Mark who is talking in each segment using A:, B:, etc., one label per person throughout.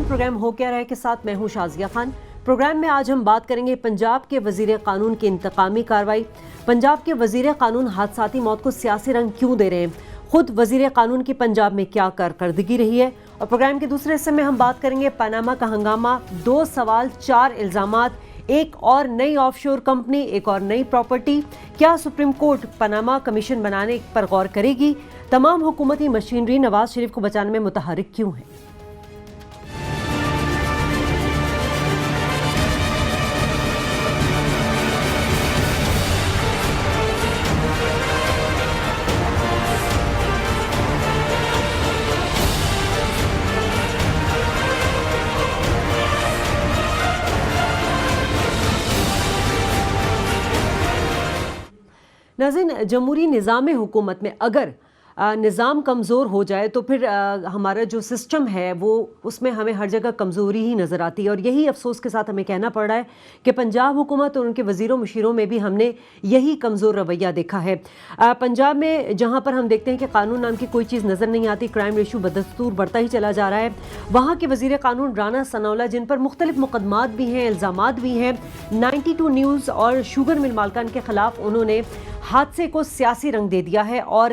A: Programme ہو کیا رہے کے ساتھ میں ہوں شازیہ خان۔ پروگرام میں آج ہم بات کریں گے پنجاب کے وزیر قانون کی انتقامی کارروائی۔ پنجاب کے وزیر قانون حادثاتی موت کو سیاسی رنگ کیوں دے رہے ہیں؟ خود وزیر قانون کی پنجاب میں کیا کارکردگی رہی ہے؟ اور پروگرام کے دوسرے حصے میں ہم بات کریں گے پاناما کا ہنگامہ، 2 سوال 4 الزامات، ایک اور نئی آف شور کمپنی، ایک اور نئی پراپرٹی۔ کیا سپریم کورٹ پاناما کمیشن بنانے پر غور کرے گی؟ تمام حکومتی مشینری نواز شریف کو بچانے میں متحرک کیوں ہے؟ ناظرین، جمہوری نظام حکومت میں اگر نظام کمزور ہو جائے تو پھر ہمارا جو سسٹم ہے وہ اس میں ہمیں ہر جگہ کمزوری ہی نظر آتی ہے، اور یہی افسوس کے ساتھ ہمیں کہنا پڑ رہا ہے کہ پنجاب حکومت اور ان کے وزیروں مشیروں میں بھی ہم نے یہی کمزور رویہ دیکھا ہے۔ پنجاب میں جہاں پر ہم دیکھتے ہیں کہ قانون نام کی کوئی چیز نظر نہیں آتی، کرائم ریشو بدستور بڑھتا ہی چلا جا رہا ہے، وہاں کے وزیر قانون رانا ثناءاللہ جن پر مختلف مقدمات بھی ہیں، الزامات بھی ہیں، 92 نیوز اور شوگر مل مالکان کے خلاف انہوں نے حادثے کو سیاسی رنگ دے دیا ہے، اور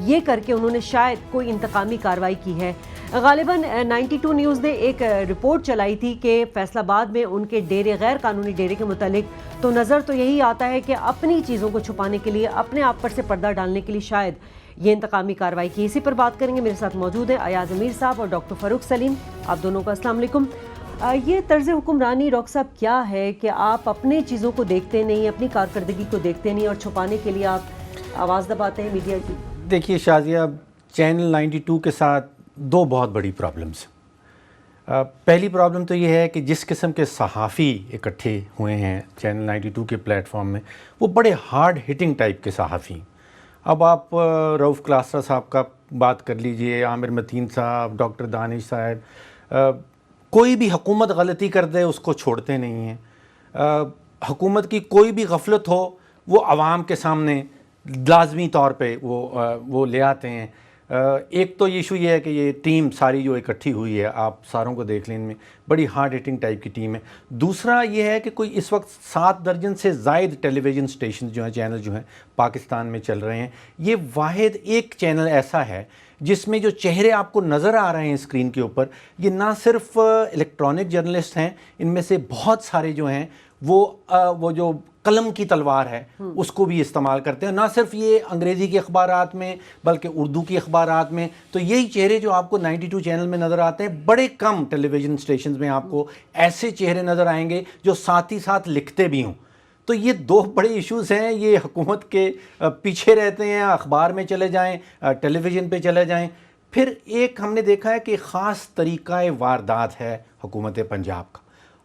A: یہ کر کے انہوں نے شاید کوئی انتقامی کارروائی کی ہے۔ غالباً 92 نیوز نے ایک رپورٹ چلائی تھی کہ فیصل آباد میں ان کے ڈیرے، غیر قانونی ڈیرے کے متعلق تو نظر تو یہی آتا ہے کہ اپنی چیزوں کو چھپانے کے لیے، اپنے آپ پر سے پردہ ڈالنے کے لیے شاید یہ انتقامی کارروائی کی۔ اسی پر بات کریں گے، میرے ساتھ موجود ہیں ایاز امیر صاحب اور ڈاکٹر فاروق سلیم، آپ دونوں کو السلام علیکم۔ یہ طرز حکمرانی ڈاکٹر صاحب کیا ہے کہ آپ اپنے چیزوں کو دیکھتے نہیں، اپنی کارکردگی کو دیکھتے نہیں، اور چھپانے کے لیے آپ آواز دباتے ہیں میڈیا کی؟
B: دیکھیے شازیہ، چینل 92 کے ساتھ 2 بہت بڑی پرابلمس ہیں۔ پہلی پرابلم تو یہ ہے کہ جس قسم کے صحافی اکٹھے ہوئے ہیں چینل 92 کے پلیٹ فارم میں، وہ بڑے ہارڈ ہٹنگ ٹائپ کے صحافی ہیں۔ اب آپ رؤف کلاسرا صاحب کا بات کر لیجئے، عامر متین صاحب، ڈاکٹر دانش صاحب، کوئی بھی حکومت غلطی کر دے اس کو چھوڑتے نہیں ہیں۔ حکومت کی کوئی بھی غفلت ہو وہ عوام کے سامنے لازمی طور پہ وہ لے آتے ہیں۔ ایک تو ایشو یہ ہے کہ یہ ٹیم ساری جو اکٹھی ہوئی ہے، آپ ساروں کو دیکھ لیں، ان میں بڑی ہارڈ ہٹنگ ٹائپ کی ٹیم ہے۔ دوسرا یہ ہے کہ کوئی اس وقت 7 درجن سے زائد ٹیلی ویژن اسٹیشن جو ہیں، چینل جو ہیں پاکستان میں چل رہے ہیں، یہ واحد ایک چینل ایسا ہے جس میں جو چہرے آپ کو نظر آ رہے ہیں اسکرین کے اوپر، یہ نہ صرف الیکٹرانک جرنلسٹ ہیں، ان میں سے بہت سارے جو ہیں وہ جو قلم کی تلوار ہے اس کو بھی استعمال کرتے ہیں، نہ صرف یہ انگریزی کے اخبارات میں بلکہ اردو کی اخبارات میں۔ تو یہی چہرے جو آپ کو 92 چینل میں نظر آتے ہیں، بڑے کم ٹیلی ویژن اسٹیشنز میں آپ کو ایسے چہرے نظر آئیں گے جو ساتھ ہی ساتھ لکھتے بھی ہوں۔ تو یہ 2 بڑے ایشوز ہیں، یہ حکومت کے پیچھے رہتے ہیں، اخبار میں چلے جائیں، ٹیلی ویژن پہ چلے جائیں۔ پھر ایک ہم نے دیکھا ہے کہ خاص طریقہ واردات ہے حکومت پنجاب کا۔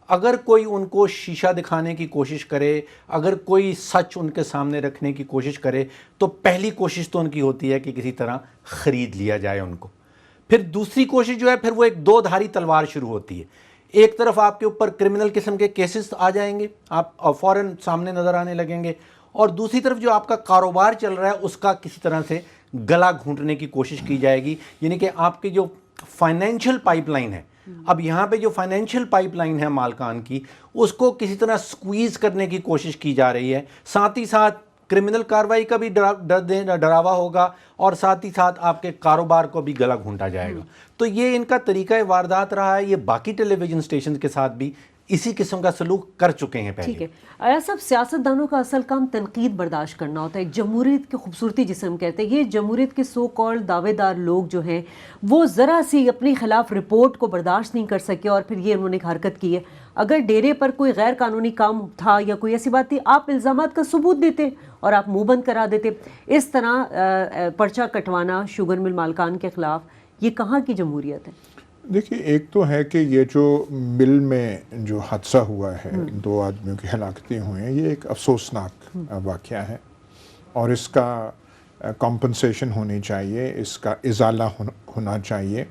B: اگر کوئی ان کو شیشہ دکھانے کی کوشش کرے، اگر کوئی سچ ان کے سامنے رکھنے کی کوشش کرے، تو پہلی کوشش تو ان کی ہوتی ہے کہ کسی طرح خرید لیا جائے ان کو۔ پھر دوسری کوشش جو ہے، پھر وہ ایک 2 دھاری تلوار شروع ہوتی ہے۔ ایک طرف آپ کے اوپر کرمنل قسم کے کیسز آ جائیں گے، آپ فوراً سامنے نظر آنے لگیں گے، اور دوسری طرف جو آپ کا کاروبار چل رہا ہے اس کا کسی طرح سے گلا گھونٹنے کی کوشش کی جائے گی، یعنی کہ آپ کی جو فائنینشیل پائپ لائن ہے، اب یہاں پہ جو فائنینشیل پائپ لائن ہے مالکان کی، اس کو کسی طرح سکویز کرنے کی کوشش کی جا رہی ہے۔ ساتھ ہی ساتھ کرمنل کارروائی کا بھی ڈراوا ہوگا، اور ساتھ ہی ساتھ آپ کے کاروبار کو بھی گلا گھونٹا جائے گا۔ تو یہ ان کا طریقہ واردات رہا ہے۔ یہ باقی ٹیلی ویژن اسٹیشن کے ساتھ بھی اسی قسم کا سلوک کر چکے ہیں پہلے۔
A: ٹھیک ہے ایاز صاحب، سیاست دانوں کا اصل کام تنقید برداشت کرنا ہوتا ہے، ایک جمہوریت کی خوبصورتی جسے ہم کہتے ہیں۔ یہ جمہوریت کے سو کال دعوے دار لوگ جو ہیں، وہ ذرا سی اپنی خلاف رپورٹ کو برداشت نہیں کر سکے، اور پھر یہ انہوں نے ایک حرکت کی ہے۔ اگر ڈیرے پر کوئی غیر قانونی کام تھا یا کوئی ایسی بات تھی، آپ الزامات کا ثبوت دیتے اور آپ منہ بند کرا دیتے۔ اس طرح پرچہ کٹوانا شوگر مل مالکان کے خلاف، یہ کہاں کی جمہوریت ہے؟
C: دیکھیے، ایک تو ہے کہ یہ جو مل میں جو حادثہ ہوا ہے، 2 آدمیوں کی ہلاکتیں ہوئی ہیں، یہ ایک افسوسناک واقعہ ہے، اور اس کا کمپنسیشن ہونی چاہیے، اس کا ازالہ ہونا چاہیے۔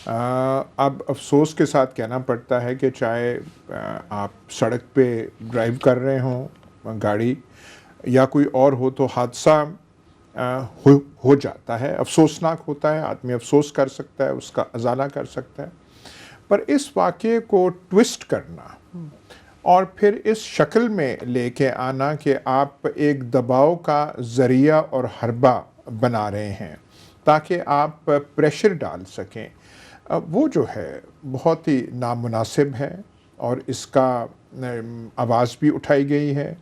C: اب افسوس کے ساتھ کہنا پڑتا ہے کہ چاہے آپ سڑک پہ ڈرائیو کر رہے ہوں گاڑی، یا کوئی اور ہو، تو حادثہ ہو جاتا ہے، افسوسناک ہوتا ہے، آدمی افسوس کر سکتا ہے، اس کا ازالہ کر سکتا ہے۔ پر اس واقعے کو ٹوسٹ کرنا اور پھر اس شکل میں لے کے آنا کہ آپ ایک دباؤ کا ذریعہ اور حربہ بنا رہے ہیں تاکہ آپ پریشر ڈال سکیں، وہ جو ہے بہت ہی نامناسب ہے، اور اس کا آواز بھی اٹھائی گئی ہے۔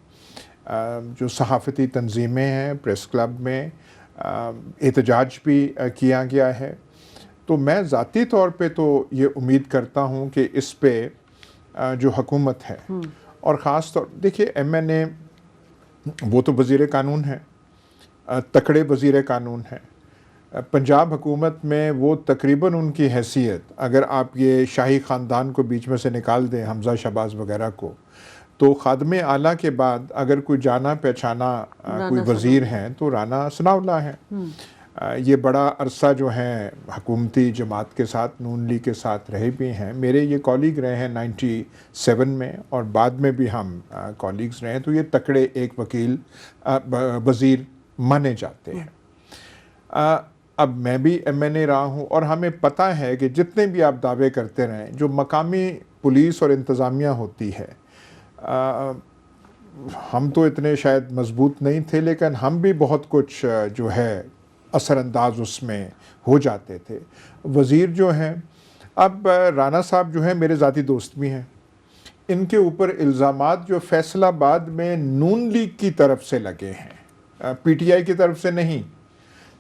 C: جو صحافتی تنظیمیں ہیں، پریس کلب میں احتجاج بھی کیا گیا ہے۔ تو میں ذاتی طور پہ تو یہ امید کرتا ہوں کہ اس پہ جو حکومت ہے اور خاص طور دیکھیے ایم این اے وہ تو وزیر قانون ہے، تکڑے وزیر قانون ہیں۔ پنجاب حکومت میں وہ تقریباً ان کی حیثیت، اگر آپ یہ شاہی خاندان کو بیچ میں سے نکال دیں، حمزہ شہباز وغیرہ کو، تو خادم اعلیٰ کے بعد اگر کوئی جانا پہچانا کوئی وزیر ہیں تو رانا ثناء اللہ ہیں۔ یہ بڑا عرصہ جو ہیں حکومتی جماعت کے ساتھ، نون لیگ کے ساتھ رہے بھی ہیں، میرے یہ کالیگ رہے ہیں 97 میں، اور بعد میں بھی ہم کالیگز رہے ہیں، تو یہ تکڑے ایک وکیل وزیر مانے جاتے ہیں۔ اب میں بھی ایم این اے رہا ہوں، اور ہمیں پتہ ہے کہ جتنے بھی آپ دعوے کرتے رہیں، جو مقامی پولیس اور انتظامیہ ہوتی ہے، ہم تو اتنے شاید مضبوط نہیں تھے، لیکن ہم بھی بہت کچھ جو ہے اثر انداز اس میں ہو جاتے تھے۔ وزیر جو ہیں، اب رانا صاحب جو ہیں میرے ذاتی دوست بھی ہیں، ان کے اوپر الزامات جو فیصل آباد میں نون لیگ کی طرف سے لگے ہیں، پی ٹی آئی کی طرف سے نہیں،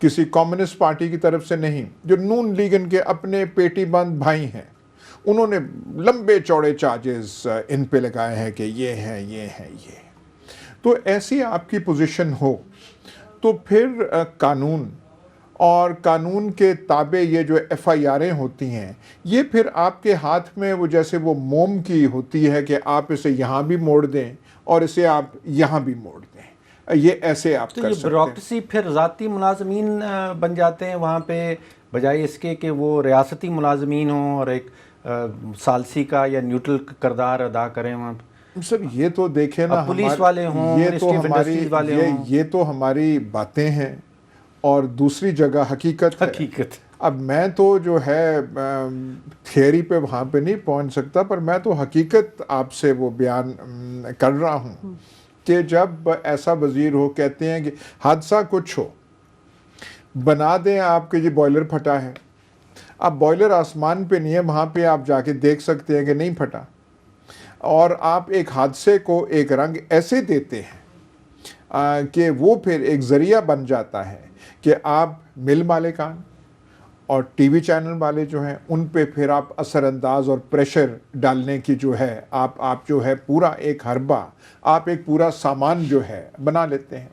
C: کسی کمیونسٹ پارٹی کی طرف سے نہیں، جو نون لیگ ان کے اپنے پیٹی بند بھائی ہیں، انہوں نے لمبے چوڑے چارجز ان پہ لگائے ہیں کہ یہ ہے یہ ہے یہ۔ تو ایسی آپ کی پوزیشن ہو تو پھر قانون اور قانون کے تابع یہ جو ایف آئی آریں ہوتی ہیں، یہ پھر آپ کے ہاتھ میں وہ جیسے وہ موم کی ہوتی ہے کہ آپ اسے یہاں بھی موڑ دیں اور اسے آپ یہاں بھی موڑ دیں، یہ ایسے آپ کر سکتے ہیں۔
B: تو یہ بیوروکریسی پھر ذاتی ملازمین بن جاتے ہیں وہاں پہ، بجائے اس کے کہ وہ ریاستی ملازمین ہوں اور ایک ثالثی کا یا نیوٹرل کردار ادا کریں وہاں پہ۔
C: سر یہ تو دیکھیں نا،
B: پولیس والے ہوں، منسٹری آف انڈسٹریز والے ہوں،
C: یہ تو ہماری باتیں ہیں، اور دوسری جگہ حقیقت ہے۔ اب میں تو جو ہے تھیوری پہ وہاں پہ نہیں پہنچ سکتا، پر میں تو حقیقت آپ سے وہ بیان کر رہا ہوں کہ جب ایسا وزیر ہو، کہتے ہیں کہ حادثہ کچھ ہو، بنا دیں آپ کے جی بوائلر پھٹا ہے، اب بوائلر آسمان پہ نہیں ہے، وہاں پہ آپ جا کے دیکھ سکتے ہیں کہ نہیں پھٹا، اور آپ ایک حادثے کو ایک رنگ ایسے دیتے ہیں کہ وہ پھر ایک ذریعہ بن جاتا ہے کہ آپ مل مالکان اور ٹی وی چینل والے جو ہیں ان پہ پھر آپ اثر انداز اور پریشر ڈالنے کی جو ہے آپ جو ہے پورا ایک حربہ، آپ ایک پورا سامان جو ہے بنا لیتے ہیں۔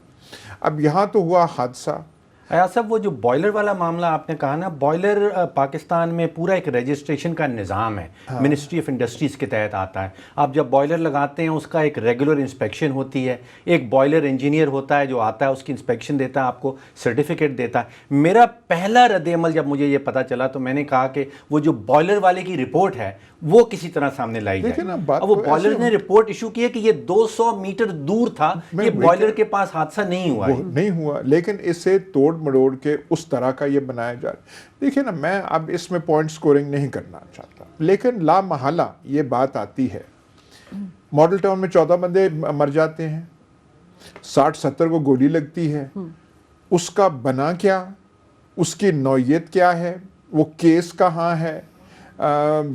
C: اب یہاں تو ہوا حادثہ۔
B: ایاز صاحب، وہ جو بوائلر والا معاملہ آپ نے کہا نا، بوائلر پاکستان میں پورا ایک رجسٹریشن کا نظام ہے، منسٹری آف انڈسٹریز کے تحت آتا ہے۔ آپ جب بوائلر لگاتے ہیں اس کا ایک ریگولر انسپیکشن ہوتی ہے، ایک بوائلر انجینئر ہوتا ہے جو آتا ہے، اس کی انسپیکشن دیتا ہے، آپ کو سرٹیفکیٹ دیتا ہے۔ میرا پہلا رد عمل جب مجھے یہ پتہ چلا تو میں نے کہا کہ وہ جو بوائلر والے کی رپورٹ ہے وہ کسی طرح سامنے لائی جائے۔ اب وہ بوائلر نے رپورٹ ایشو کی ہے کہ یہ 200 میٹر دور تھا، یہ بوائلر کے پاس حادثہ نہیں ہوا ہے۔
C: نہیں ہوا، لیکن اسے توڑ مڑوڑ کے اس طرح کا یہ بنایا جا رہا ہے۔ دیکھیں نا، میں اب اس میں پوائنٹ سکورنگ نہیں کرنا چاہتا، لیکن لا محالہ یہ بات آتی ہے، ماڈل ٹاؤن میں 14 بندے مر جاتے ہیں، 60-70 کو گولی لگتی ہے، اس کا بنا کیا، اس کی نوعیت کیا ہے، وہ کیس کہاں ہے،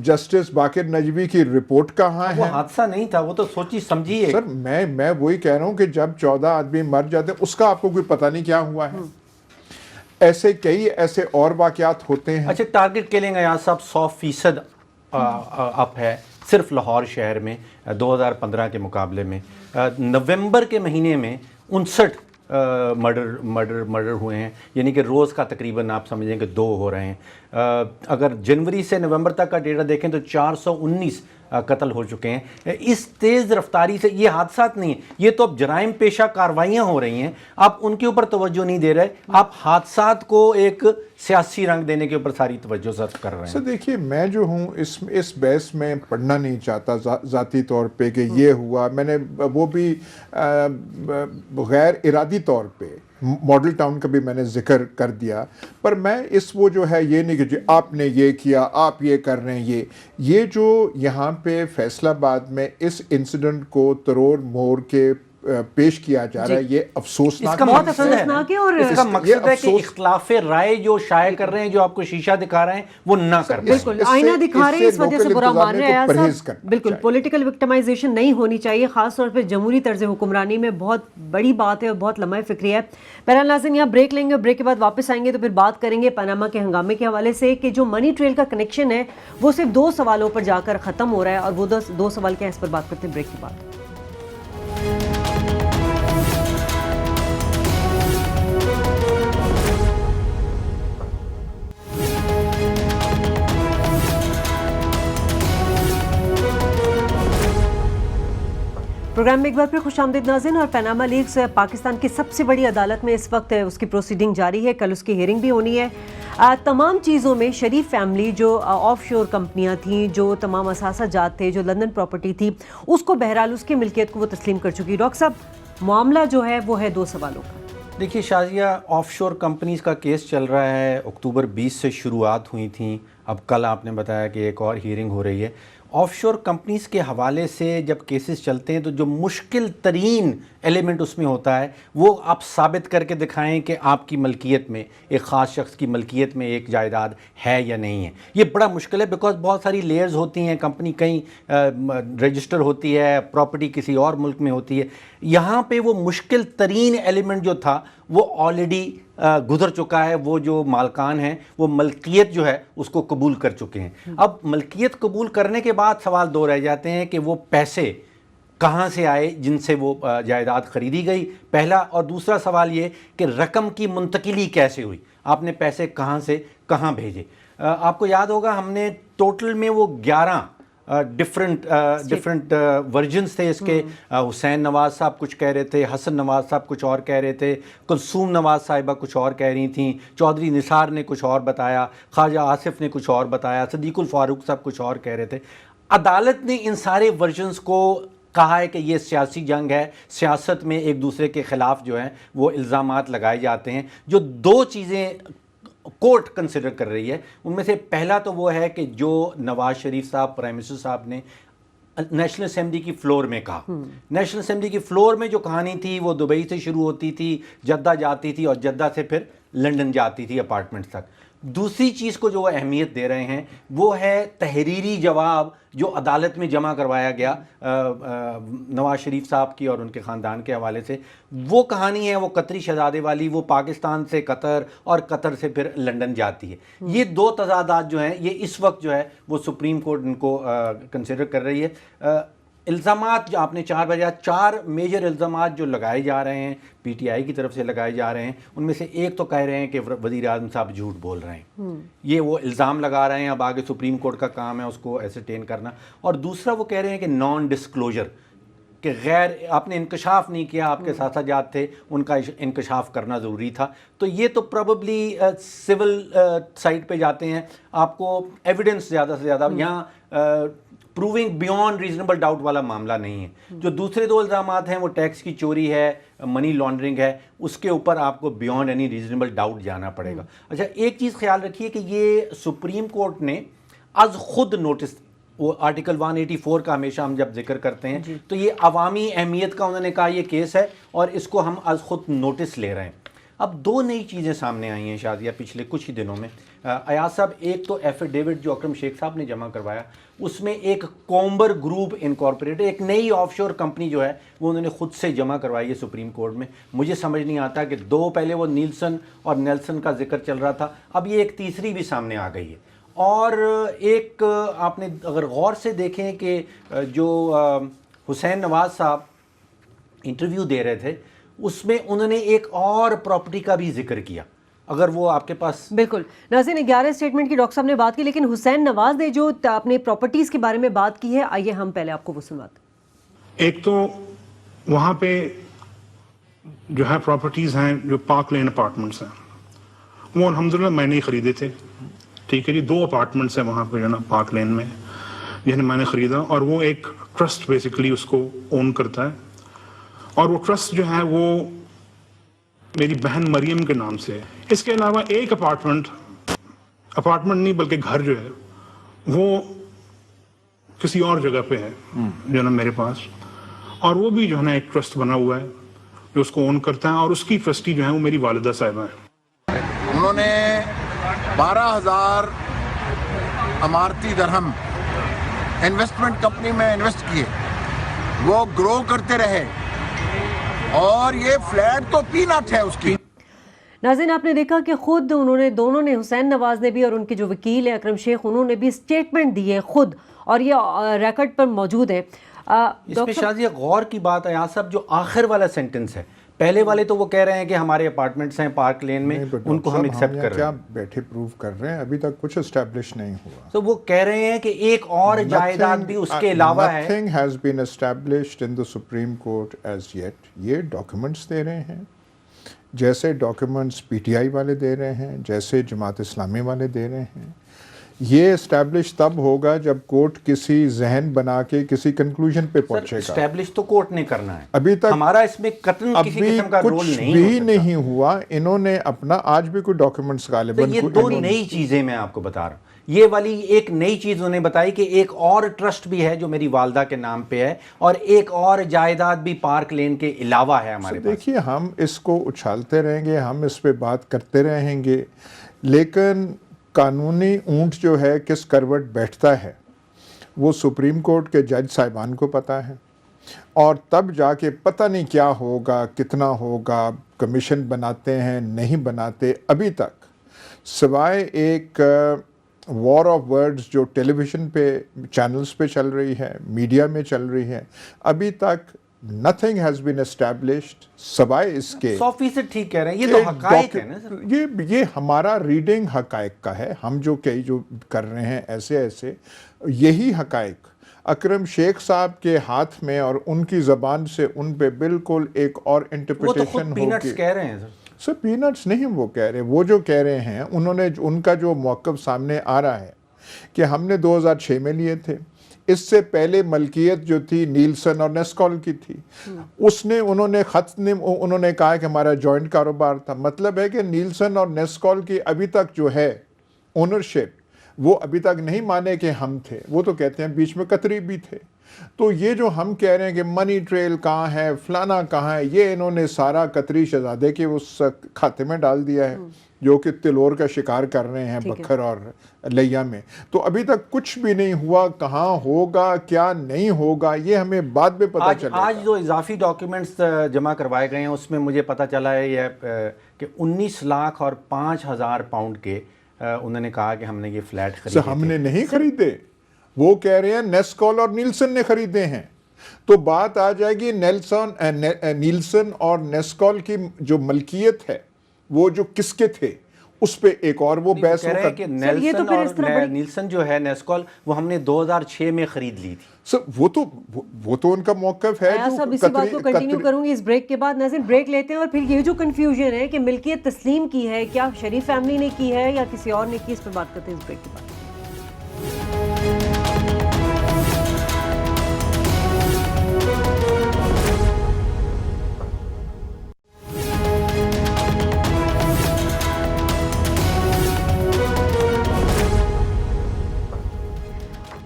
C: جسٹس باقر نجوی کی رپورٹ کہاں ہے؟
B: وہ حادثہ نہیں تھا، وہ تو سوچی سمجھیے۔
C: سر میں وہی کہہ رہا ہوں کہ جب 14 آدمی مر جاتے ہیں، اس کا آپ کو کوئی پتہ نہیں کیا ہوا ہے۔ ایسے کئی ایسے اور واقعات ہوتے ہیں۔
B: اچھا، ٹارگٹ کلنگ ایاز صاحب 100% اپ ہے صرف لاہور شہر میں 2015 کے مقابلے میں۔ نومبر کے مہینے میں 59 مرڈر ہوئے ہیں، یعنی کہ روز کا تقریباً آپ سمجھیں کہ 2 ہو رہے ہیں۔ اگر جنوری سے نومبر تک کا ڈیٹا دیکھیں تو 419 قتل ہو چکے ہیں۔ اس تیز رفتاری سے یہ حادثات نہیں ہیں، یہ تو اب جرائم پیشہ کاروائیاں ہو رہی ہیں، آپ ان کے اوپر توجہ نہیں دے رہے، آپ حادثات کو ایک سیاسی رنگ دینے کے اوپر ساری توجہ صرف کر رہے ہیں۔
C: سر دیکھیے، میں جو ہوں اس بحث میں پڑھنا نہیں چاہتا ذاتی طور پہ کہ یہ ہوا، میں نے وہ بھی غیر ارادی طور پہ ماڈل ٹاؤن کا بھی میں نے ذکر کر دیا، پر میں اس وہ جو ہے یہ نہیں کہ جی آپ نے یہ کیا، آپ یہ کر رہے ہیں، یہ جو یہاں پہ فیصل آباد میں اس انسیڈنٹ کو ترور موڑ کے پیش کیا جا رہا ہے، یہ افسوسناک
A: بہت افسوسناک ہے. اور
B: اس کا مقصد ہے کہ اختلاف رائے جو شائع کر رہے ہیں، جو آپ کو شیشہ دکھا رہے ہیں، وہ نہ کر پائیں.
A: بالکل آئینہ دکھا رہے ہیں، اس وجہ سے برا مان رہے ہیں صاحب. بالکل پولیٹیکل وکٹمائزیشن نہیں ہونی چاہیے، خاص طور پہ جمہوری طرز حکمرانی میں بہت بڑی بات ہے اور بہت لمحہ فکری ہے. بہرحال ناظرین، یہاں بریک لیں گے، بریک کے بعد واپس آئیں گے تو پھر بات کریں گے پاناما کے ہنگامے کے حوالے سے کہ جو منی ٹریل کا کنیکشن ہے وہ صرف 2 سوالوں پر جا کر ختم ہو رہا ہے، اور وہ 2 سوال کیا ہے، اس پر بات کرتے ہیں بریک کے بعد. پروگرام میں ایک بار پھر خوش آمدید ناظرین. اور پاناما لیکس پاکستان کی سب سے بڑی عدالت میں اس وقت اس کی پروسیڈنگ جاری ہے، کل اس کی ہیئرنگ بھی ہونی ہے. تمام چیزوں میں شریف فیملی جو آف شور کمپنیاں تھیں، جو تمام اثاثہ جات تھے، جو لندن پراپرٹی تھی، اس کو بہرحال اس کی ملکیت کو وہ تسلیم کر چکی. ڈاکٹر صاحب، معاملہ جو ہے وہ ہے 2 سوالوں کا.
B: دیکھیے شازیہ، آف شور کمپنیز کا کیس چل رہا ہے، اکتوبر 20 سے شروعات ہوئی تھیں، اب کل آپ نے بتایا کہ ایک اور ہیئرنگ ہو رہی ہے. آف شور کمپنیز کے حوالے سے جب کیسز چلتے ہیں تو جو مشکل ترین ایلیمنٹ اس میں ہوتا ہے وہ آپ ثابت کر کے دکھائیں کہ آپ کی ملکیت میں، ایک خاص شخص کی ملکیت میں ایک جائیداد ہے یا نہیں ہے. یہ بڑا مشکل ہے، بیکاز بہت ساری لیئرز ہوتی ہیں، کمپنی کہیں رجسٹر ہوتی ہے، پراپرٹی کسی اور ملک میں ہوتی ہے. یہاں پہ وہ مشکل ترین ایلیمنٹ جو تھا وہ آلریڈی گزر چکا ہے. وہ جو مالکان ہیں وہ ملکیت جو ہے اس کو قبول کر چکے ہیں. اب ملکیت قبول کرنے کے بعد سوال 2 رہ جاتے ہیں کہ وہ پیسے کہاں سے آئے جن سے وہ جائیداد خریدی گئی، پہلا. اور دوسرا سوال یہ کہ رقم کی منتقلی کیسے ہوئی، آپ نے پیسے کہاں سے کہاں بھیجے. آپ کو یاد ہوگا ہم نے ٹوٹل میں وہ 11 ڈفرنٹ ورژنز تھے اس کے. حسین نواز صاحب کچھ کہہ رہے تھے، حسن نواز صاحب کچھ اور کہہ رہے تھے، کلثوم نواز صاحبہ کچھ اور کہہ رہی تھیں، چودھری نثار نے کچھ اور بتایا، خواجہ آصف نے کچھ اور بتایا، صدیق الفاروق صاحب کچھ اور کہہ رہے تھے. عدالت نے ان سارے ورژنز کو کہا ہے کہ یہ سیاسی جنگ ہے، سیاست میں ایک دوسرے کے خلاف جو ہیں وہ الزامات لگائے جاتے ہیں. جو 2 چیزیں کورٹ کنسیڈر کر رہی ہے ان میں سے پہلا تو وہ ہے کہ جو نواز شریف صاحب پرائم منسٹر صاحب نے نیشنل اسمبلی کی فلور میں کہا. نیشنل اسمبلی کی فلور میں جو کہانی تھی وہ دبئی سے شروع ہوتی تھی، جدہ جاتی تھی اور جدہ سے پھر لنڈن جاتی تھی اپارٹمنٹ تک. دوسری چیز کو جو وہ اہمیت دے رہے ہیں وہ ہے تحریری جواب جو عدالت میں جمع کروایا گیا نواز شریف صاحب کی اور ان کے خاندان کے حوالے سے. وہ کہانی ہے وہ قطری شہزادے والی، وہ پاکستان سے قطر اور قطر سے پھر لنڈن جاتی ہے. یہ 2 تضادات جو ہیں یہ اس وقت جو ہے وہ سپریم کورٹ ان کو کنسیڈر کر رہی ہے. الزامات جو آپ نے 4 میجر الزامات جو لگائے جا رہے ہیں، پی ٹی آئی کی طرف سے لگائے جا رہے ہیں، ان میں سے ایک تو کہہ رہے ہیں کہ وزیر اعظم صاحب جھوٹ بول رہے ہیں. یہ وہ الزام لگا رہے ہیں، اب آگے سپریم کورٹ کا کام ہے اس کو ایسرٹین کرنا. اور دوسرا وہ کہہ رہے ہیں کہ نان ڈسکلوجر، کہ غیر آپ نے انکشاف نہیں کیا، آپ کے ساتھ جات تھے ان کا انکشاف کرنا ضروری تھا. تو یہ تو پروبیبلی سول سائٹ پہ جاتے ہیں، آپ کو ایویڈنس زیادہ سے زیادہ یہاں پروونگ بیونڈ ریزنیبل ڈاؤٹ والا معاملہ نہیں ہے. جو دوسرے 2 الزامات ہیں وہ ٹیکس کی چوری ہے، منی لانڈرنگ ہے، اس کے اوپر آپ کو بیونڈ اینی ریزنیبل ڈاؤٹ جانا پڑے گا. اچھا ایک چیز خیال رکھیے کہ یہ سپریم کورٹ نے از خود نوٹس، وہ آرٹیکل 184 کا ہمیشہ ہم جب ذکر کرتے ہیں تو یہ عوامی اہمیت کا انہوں نے کہا یہ کیس ہے اور اس کو ہم از خود نوٹس لے رہے ہیں. اب 2 نئی چیزیں سامنے آئی ہیں شادیہ پچھلے کچھ ہی دنوں میں. ایاز صاحب، ایک تو ایفیڈیوٹ جو اکرم شیخ صاحب نے جمع کروایا، اس میں ایک کومبر گروپ انکارپوریٹڈ، ایک نئی آف شور کمپنی جو ہے وہ انہوں نے خود سے جمع کروائی ہے سپریم کورٹ میں. مجھے سمجھ نہیں آتا کہ 2 پہلے وہ نیلسن اور نیلسن کا ذکر چل رہا تھا، اب یہ ایک تیسری بھی سامنے آ گئی ہے. اور ایک آپ نے اگر غور سے دیکھیں کہ جو حسین نواز صاحب انٹرویو دے رہے تھے اس میں انہوں نے ایک اور پراپرٹی کا بھی ذکر کیا، اگر وہ آپ کے پاس.
A: بالکل ناظرین، 11 اسٹیٹمنٹ کی ڈاکٹر صاحب نے بات کی، لیکن حسین نواز نے جو اپنے پراپرٹیز کے بارے میں بات کی ہے، آئیے ہم پہلے آپ کو وہ سنواتے ہیں.
D: ایک تو وہاں پہ جو ہے پراپرٹیز ہیں جو پارک لین اپارٹمنٹس ہیں، وہ الحمدللہ میں نے خریدے تھے. ٹھیک ہے جی، 2 اپارٹمنٹس ہیں وہاں پہ جو ہے نا پارک لین میں، جنہیں میں نے خریدا، اور وہ ایک ٹرسٹ بیسیکلی اس کو اون کرتا ہے. اور وہ ٹرسٹ جو ہے وہ میری بہن مریم کے نام سے ہے. اس کے علاوہ ایک اپارٹمنٹ نہیں بلکہ گھر جو ہے وہ کسی اور جگہ پہ ہے جو ہے نا میرے پاس, اور وہ بھی جو ہے نا ایک ٹرسٹ بنا ہوا ہے جو اس کو اون کرتا ہے, اور اس کی ٹرسٹی جو ہے وہ میری والدہ صاحبہ ہیں.
E: انہوں نے 12,000 امارتی درہم انویسٹمنٹ کمپنی میں انویسٹ کیے, وہ گرو کرتے رہے, اور یہ فلیٹ تو پینٹ ہے اس کی.
A: ناظرین آپ نے دیکھا کہ خود دونوں نے حسین نواز نے بھی اور ان کے جو وکیل ہیں اکرم شیخ, انہوں نے بھی اسٹیٹمنٹ دی ہے خود, اور یہ ریکارڈ پر موجود ہے.
B: اس میں شازیہ غور کی بات ہے صاحب, جو آخر والا سینٹنس ہے, پہلے والے تو وہ کہہ رہے ہیں کہ ہمارے اپارٹمنٹس ہیں پارک لین میں, ان کو ہم ایکسیپٹ کر رہے ہیں.
C: کیا بیٹھے پروف کر رہے ہیں, ابھی تک کچھ اسٹیبلش نہیں ہوا.
B: تو وہ کہہ رہے ہیں کہ ایک اور جائیداد بھی اس کے علاوہ ہے.
C: Nothing has been established in the Supreme Court as yet. یہ ڈاکیومنٹس دے رہے ہیں, جیسے ڈاکیومنٹس پی ٹی آئی والے دے رہے ہیں, جیسے جماعت اسلامی والے دے رہے ہیں. یہ اسٹیبلش تب ہوگا جب کورٹ کسی ذہن بنا کے کسی کنکلوژن پہ پہنچے گا.
B: اسٹیبلش تو کورٹ نے کرنا ہے.
C: ابھی تک
B: ہمارا اس میں قطعاً کسی قسم کا رول نہیں
C: بھی نہیں ہوا. انہوں نے اپنا آج بھی کوئی ڈاکیومنٹس غالباً,
B: یہ دو نئی چیزیں میں آپ کو بتا رہا ہوں. یہ والی ایک نئی چیز انہوں نے بتائی کہ ایک اور ٹرسٹ بھی ہے جو میری والدہ کے نام پہ ہے, اور ایک اور جائیداد بھی پارک لین کے علاوہ ہے ہمارے پاس.
C: دیکھیے ہم اس کو اچھالتے رہیں گے, ہم اس پہ بات کرتے رہیں گے, لیکن قانونی اونٹ جو ہے کس کروٹ بیٹھتا ہے وہ سپریم کورٹ کے جج صاحبان کو پتہ ہے, اور تب جا کے پتہ نہیں کیا ہوگا, کتنا ہوگا, کمیشن بناتے ہیں نہیں بناتے. ابھی تک سوائے ایک وار آف ورڈز جو ٹیلی ویژن پہ چینلز پہ چل رہی ہے, میڈیا میں چل رہی ہے, ابھی تک nothing has been established سوائے اس کے.
B: 100% ٹھیک کہہ رہے ہیں, یہ تو حقائق ہے نا سر.
C: یہ ہمارا ریڈنگ حقائق کا ہے, ہم جو کر رہے ہیں ایسے یہی حقائق اکرم شیخ صاحب کے ہاتھ میں اور ان کی زبان سے ان پہ بالکل ایک اور انٹرپریٹیشن
B: وہ تو خود پینٹس کہہ رہے ہیں
C: سر. پینٹس نہیں وہ کہہ رہے, وہ جو کہہ رہے ہیں انہوں نے, ان کا جو موقف سامنے آ رہا ہے کہ ہم نے 2006 میں لیے تھے, اس سے پہلے ملکیت جو تھی نیلسن اور نیسکول کی تھی, انہوں نے کہا کہ ہمارا جوائنٹ کاروبار تھا. مطلب ہے کہ نیلسن اور نیسکول کی ابھی تک جو ہے اونرشپ وہ ابھی تک نہیں مانے کہ ہم تھے, وہ تو کہتے ہیں بیچ میں قطری بھی تھے. تو یہ جو ہم کہہ رہے ہیں کہ منی ٹریل کہاں ہے, فلانا کہاں ہے, یہ انہوں نے سارا قطری شہزادے کے اس کھاتے میں ڈال دیا ہے جو کہ تلور کا شکار کر رہے ہیں بکھر اور لیا میں. تو ابھی تک کچھ بھی نہیں ہوا, کہاں ہوگا کیا نہیں ہوگا یہ ہمیں بعد میں پتہ چلے گا.
B: آج جو اضافی ڈاکیومنٹس جمع کروائے گئے ہیں اس میں مجھے پتہ چلا ہے یہ کہ 19 لاکھ اور 5,000 پاؤنڈ کے انہوں نے کہا کہ ہم نے یہ فلیٹ خریدے.
C: ہم نے نہیں خریدے, وہ کہہ رہے ہیں نیسکول اور نیلسن نے خریدے ہیں. تو بات آ جائے گی نیلسن اور نیسکول کی جو ملکیت ہے وہ جو کس کے تھے اس پہ ایک اور وہ بحث
B: کہہ رہے ہیں کہ نیلسن جو ہے نیسکول وہ ہم نے 2006 میں خرید لی تھی.
C: سر وہ تو ان کا موقف ہے.
A: سب اسی بات کو کنٹینیو کروں گی اس بریک کے بعد. ناظرین بریک لیتے ہیں, اور پھر یہ جو کنفیوژن ہے کہ ملکیت تسلیم کی ہے, کیا شریف فیملی نے کی ہے یا کسی اور نے کی, اس پہ بات کرتے ہیں اس بریک کے بعد.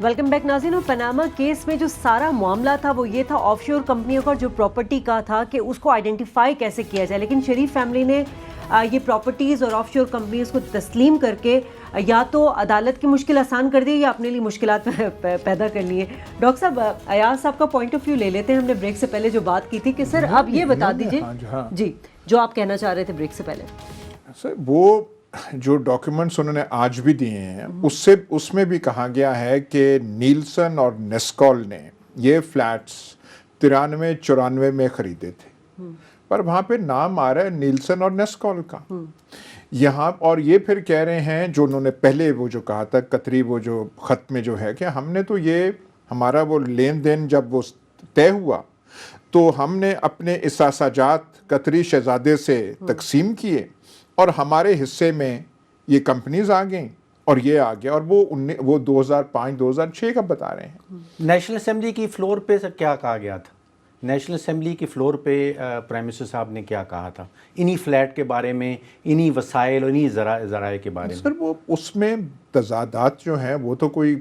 A: ویلکم بیک ناظرین. اور پناما کیس میں جو سارا معاملہ تھا وہ یہ تھا آف شور کمپنیوں کا جو پراپرٹی کا تھا کہ اس کو آئیڈینٹیفائی کیسے کیا جائے, لیکن شریف فیملی نے یہ پراپرٹیز اور آف شور کمپنیز کو تسلیم کر کے یا تو عدالت کی مشکل آسان کر دی یا اپنے لیے مشکلات پیدا کر لی ہے. ڈاکٹر صاحب ایاز صاحب کا پوائنٹ آف ویو لے لیتے ہیں. ہم نے بریک سے پہلے جو بات کی تھی کہ سر آپ یہ بتا دیجئے جی جو آپ کہنا چاہ رہے تھے بریک سے پہلے.
C: سر وہ جو ڈاکیومنٹس انہوں نے آج بھی دیے ہیں اس میں بھی کہا گیا ہے کہ نیلسن اور نیسکول نے یہ فلیٹس 93-94 میں خریدے تھے, پر وہاں پہ نام آ رہا ہے نیلسن اور نیسکول کا یہاں. اور یہ پھر کہہ رہے ہیں جو انہوں نے پہلے وہ جو کہا تھا قطری وہ جو خط میں جو ہے کہ ہم نے تو یہ ہمارا وہ لین دین جب وہ طے ہوا تو ہم نے اپنے اثاثاجات قطری شہزادے سے تقسیم کیے اور ہمارے حصے میں یہ کمپنیز آ گئیں اور یہ آ گیا, اور وہ 2005-2006 کا بتا رہے ہیں.
B: نیشنل اسمبلی کی فلور پہ کیا کہا گیا تھا نیشنل اسمبلی کی فلور پہ پرائم منسٹر صاحب نے کیا کہا تھا انہی فلیٹ کے بارے میں، انہی وسائل اور انہی ذرائع کے بارے میں؟
C: سر وہ اس میں تضادات جو ہیں وہ تو کوئی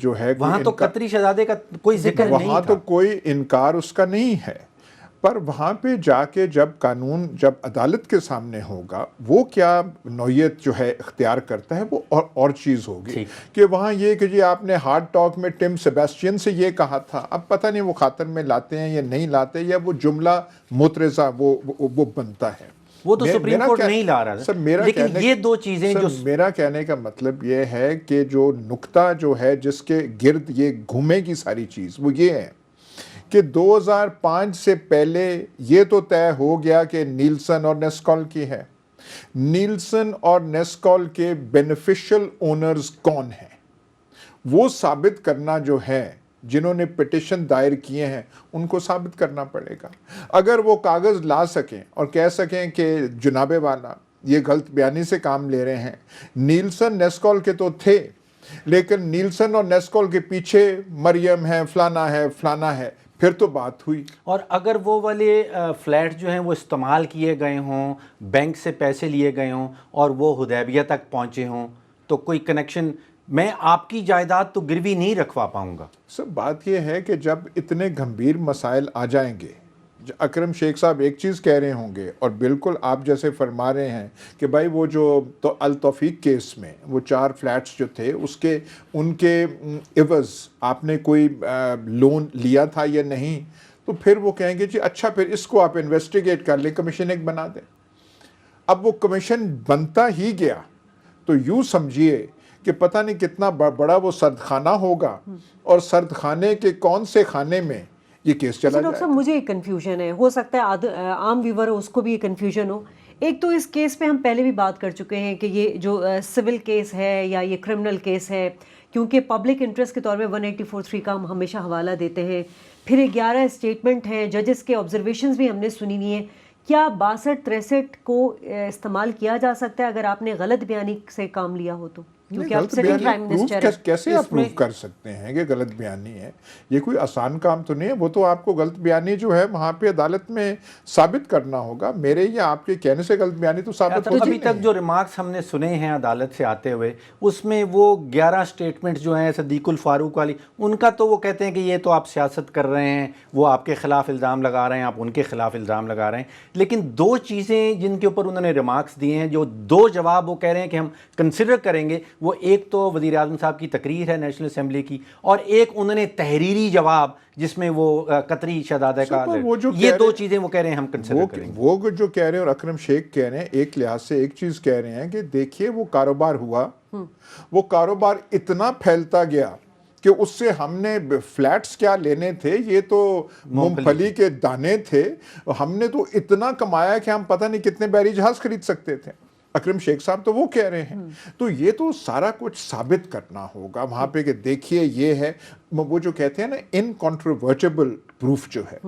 C: جو ہے
B: وہاں تو قطری شہزادے کا کوئی ذکر نہیں
C: وہاں
B: تھا.
C: تو کوئی انکار اس کا نہیں ہے، پر وہاں پہ جا کے جب قانون جب عدالت کے سامنے ہوگا وہ کیا نوعیت جو ہے اختیار کرتا ہے وہ اور چیز ہوگی کہ وہاں یہ کہ جی آپ نے ہارڈ ٹاک میں ٹم سیباسٹین سے یہ کہا تھا، اب پتہ نہیں وہ خاطر میں لاتے ہیں یا نہیں لاتے، یا وہ جملہ مترجہ وہ بنتا ہے.
B: وہ تو سپریم کورٹ نہیں لا رہا
C: سر
B: لیکن یہ دو چیزیں جو
C: میرا کہنے کا مطلب یہ ہے کہ جو نقطہ جو ہے جس کے گرد یہ گھومے گی ساری چیز وہ یہ ہے کہ 2005 سے پہلے یہ تو طے ہو گیا کہ نیلسن اور نیسکال کی ہے. نیلسن اور نیسکال کے بینیفیشل اونرز کون ہیں وہ ثابت کرنا جو ہے، جنہوں نے پٹیشن دائر کیے ہیں ان کو ثابت کرنا پڑے گا. اگر وہ کاغذ لا سکیں اور کہہ سکیں کہ جناب والا یہ غلط بیانی سے کام لے رہے ہیں، نیلسن نیسکال کے تو تھے لیکن نیلسن اور نیسکال کے پیچھے مریم ہے، فلانا ہے، پھر تو بات ہوئی.
B: اور اگر وہ والے فلیٹ جو ہیں وہ استعمال کیے گئے ہوں، بینک سے پیسے لیے گئے ہوں اور وہ حدیبیہ تک پہنچے ہوں تو کوئی کنیکشن، میں آپ کی جائیداد تو گروی نہیں رکھوا پاؤں گا.
C: سر بات یہ ہے کہ جب اتنے گمبھیر مسائل آ جائیں گے، اکرم شیخ صاحب ایک چیز کہہ رہے ہوں گے اور بالکل آپ جیسے فرما رہے ہیں کہ بھائی وہ جو تو التوفیق کیس میں وہ 4 فلیٹس جو تھے ان کے عوض آپ نے کوئی لون لیا تھا یا نہیں، تو پھر وہ کہیں گے جی اچھا پھر اس کو آپ انویسٹیگیٹ کر لیں، کمیشن ایک بنا دیں. اب وہ کمیشن بنتا ہی گیا تو یوں سمجھیے کہ پتہ نہیں کتنا بڑا وہ سردخانہ ہوگا اور سردخانے کے کون سے خانے میں یہ کیس چلا جائے.
A: ڈاکٹر صاحب مجھے ایک کنفیوژن ہے، ہو سکتا ہے عام ویور ہو اس کو بھی یہ کنفیوژن ہو. ایک تو اس کیس پہ ہم پہلے بھی بات کر چکے ہیں کہ یہ جو سول کیس ہے یا یہ کرمنل کیس ہے، کیونکہ پبلک انٹرسٹ کے طور میں 184(3) کا ہم ہمیشہ حوالہ دیتے ہیں. پھر 11 اسٹیٹمنٹ ہیں، ججز کے آبزرویشنز بھی ہم نے سنی ہوئی ہیں. کیا 62-63 کو استعمال کیا جا سکتا ہے اگر آپ نے غلط بیانی سے کام لیا ہو تو؟ کیونکہ آپ سٹنگ پرائم منسٹر ہیں.
C: کیسے آپ پروف کر سکتے ہیں کہ غلط بیانی ہے؟ یہ کوئی آسان کام تو نہیں ہے. وہ تو آپ کو غلط بیانی جو ہے وہاں پہ عدالت میں ثابت کرنا ہوگا. میرے یا آپ کے کہنے سے غلط بیانی تو ثابت ہوتی نہیں.
B: ابھی تک جو ریمارکس ہم نے سنے ہیں عدالت سے آتے ہوئے اس میں وہ 11 اسٹیٹمنٹ جو ہیں صدیق الفاروق والی، ان کا تو وہ کہتے ہیں کہ یہ تو آپ سیاست کر رہے ہیں، وہ آپ کے خلاف الزام لگا رہے ہیں، آپ ان کے خلاف الزام لگا رہے ہیں. لیکن 2 چیزیں جن کے اوپر انہوں نے ریمارکس دیے ہیں، جو 2 جواب وہ کہہ رہے ہیں کہ ہم کنسیڈر کریں گے، وہ ایک تو وزیر اعظم صاحب کی تقریر ہے نیشنل اسمبلی کی، اور ایک انہوں نے تحریری جواب جس میں وہ قطری شہزادہ کا، یہ 2 چیزیں وہ کہہ رہے ہیں ہم کنسیڈر کریں گے.
C: وہ جو کہہ رہے ہیں اور اکرم شیخ کہہ رہے ہیں، ایک لحاظ سے ایک چیز کہہ رہے ہیں کہ دیکھیے وہ کاروبار ہوا، وہ کاروبار اتنا پھیلتا گیا کہ اس سے ہم نے فلیٹس کیا لینے تھے، یہ تو مونگ پھلی کے دانے تھے. ہم نے تو اتنا کمایا کہ ہم پتہ نہیں کتنے بحری جہاز خرید سکتے تھے. اکرم شیخ صاحب تو وہ کہہ رہے ہیں. تو یہ تو سارا کچھ ثابت کرنا ہوگا وہاں پہ کہ دیکھیے یہ ہے. وہ جو کہتے ہیں نا انکانٹروورٹیبل پروف جو ہے،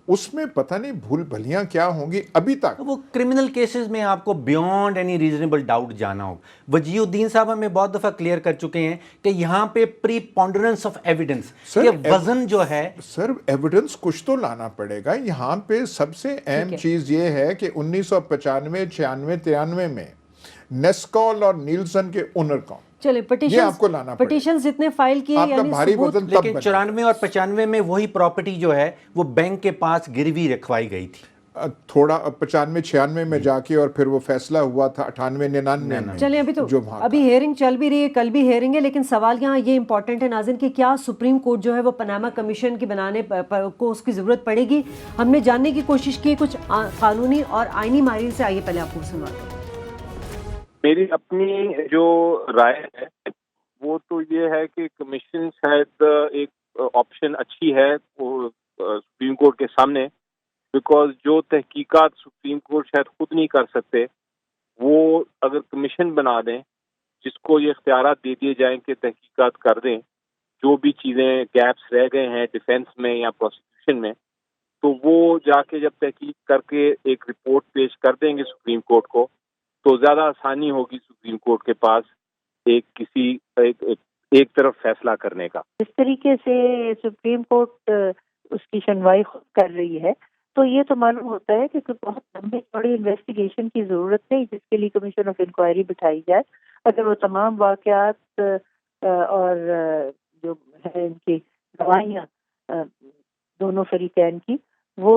C: اس میں پتہ نہیں بھول بھلیاں کیا ہوں گی. ابھی تک
B: وہ کرمنل کیسز میں آپ کو بیونڈ اینی ریزنیبل ڈاؤٹ جانا ہوگا. وجیہ الدین صاحب ہمیں بہت دفعہ کلیئر کر چکے ہیں کہ یہاں پہ پریپونڈرنس آف ایویڈنس، یہ وزن جو ہے،
C: سر ایویڈنس کچھ تو لانا پڑے گا. یہاں پہ سب سے اہم چیز یہ ہے کہ 1995 96 93 میں نیسکال اور نیلسن کے اونر کون،
A: چلے پٹیشنز جتنے فائل کیے یعنی
B: لیکن 94 اور 95 میں وہی پراپرٹی جو ہے وہ بینک کے پاس گروی رکھوائی گئی تھی.
C: تھوڑا 95 96 میں جا کے اور پھر وہ فیصلہ ہوا تھا 98 99 میں.
A: چلیں ابھی ہیئرنگ چل بھی رہی ہے، کل بھی ہیئرنگ ہے، لیکن سوال یہاں یہ امپورٹنٹ ہے ناظرین کہ کیا سپریم کورٹ جو ہے وہ پاناما کمیشن کی بنانے کو اس کی ضرورت پڑے گی. ہم نے جاننے کی کوشش کی کچھ قانونی اور آئینی ماہرین سے. آئیے پہلے آپ کو سنواتے ہیں.
F: میری اپنی جو رائے ہے وہ تو یہ ہے کہ کمیشن شاید ایک آپشن اچھی ہے سپریم کورٹ کے سامنے، بیکاز جو تحقیقات سپریم کورٹ شاید خود نہیں کر سکتے، وہ اگر کمیشن بنا دیں جس کو یہ اختیارات دے دیے جائیں کہ تحقیقات کر دیں، جو بھی چیزیں گیپس رہ گئے ہیں ڈیفینس میں یا پروسیکیوشن میں، تو وہ جا کے جب تحقیق کر کے ایک رپورٹ پیش کر دیں گے سپریم کورٹ کو، تو زیادہ آسانی ہوگی سپریم کورٹ کے پاس ایک طرف فیصلہ کرنے کا.
G: اس طریقے سے سپریم کورٹ اس کی سنوائی خود کر رہی ہے، تو یہ تو معلوم ہوتا ہے کہ کوئی بہت لمبی چوڑی انویسٹیگیشن کی ضرورت نہیں جس کے لیے کمیشن آف انکوائری بٹھائی جائے. اگر وہ تمام واقعات اور جو ہے ان کی گواہیاں دونوں فریقین کی وہ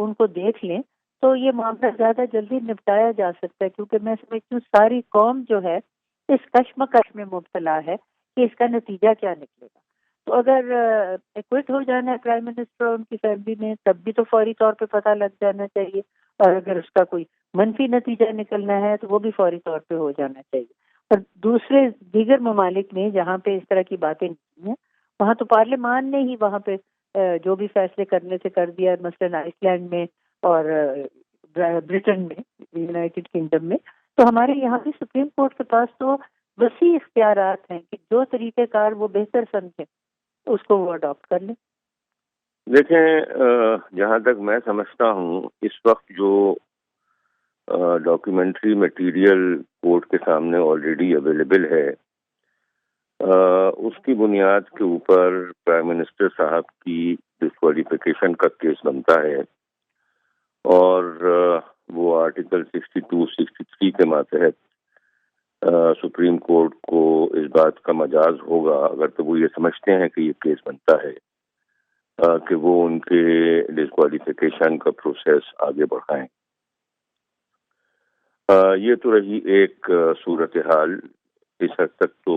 G: ان کو دیکھ لیں تو یہ معاملہ زیادہ جلدی نپٹایا جا سکتا ہے، کیونکہ میں سمجھتی ہوں ساری قوم جو ہے اس کشمکش میں مبتلا ہے کہ اس کا نتیجہ کیا نکلے گا. تو اگر ایکوٹ ہو جانا ہے پرائم منسٹر اور ان کی فیملی نے تب بھی تو فوری طور پہ پتہ لگ جانا چاہیے، اور اگر اس کا کوئی منفی نتیجہ نکلنا ہے تو وہ بھی فوری طور پہ ہو جانا چاہیے. اور دوسرے دیگر ممالک میں جہاں پہ اس طرح کی باتیں نہیں ہیں وہاں تو پارلیمان نے ہی وہاں پہ جو بھی فیصلے کرنے سے کر دیا، مثلاً آئس لینڈ میں اور برٹن میں، یونائٹڈ کنگڈم میں. تو ہمارے یہاں بھی سپریم کورٹ کے پاس تو وسیع اختیارات ہیں کہ جو طریقہ کار وہ بہتر سمجھے اس کو وہ اڈاپٹ کر لیں.
H: دیکھیں، جہاں تک میں سمجھتا ہوں اس وقت جو ڈاکیومنٹری مٹیریل کورٹ کے سامنے آلریڈی اویلیبل ہے، اس کی بنیاد کے اوپر پرائم منسٹر صاحب کی ڈسکوالیفیکیشن کا کیس بنتا ہے، اور وہ آرٹیکل 62 63 کے ماتحت سپریم کورٹ کو اس بات کا مجاز ہوگا اگر تو وہ یہ سمجھتے ہیں کہ یہ کیس بنتا ہے کہ وہ ان کے ڈسکوالیفیکیشن کا پروسیس آگے بڑھائیں. یہ تو رہی ایک صورتحال، اس حد تک تو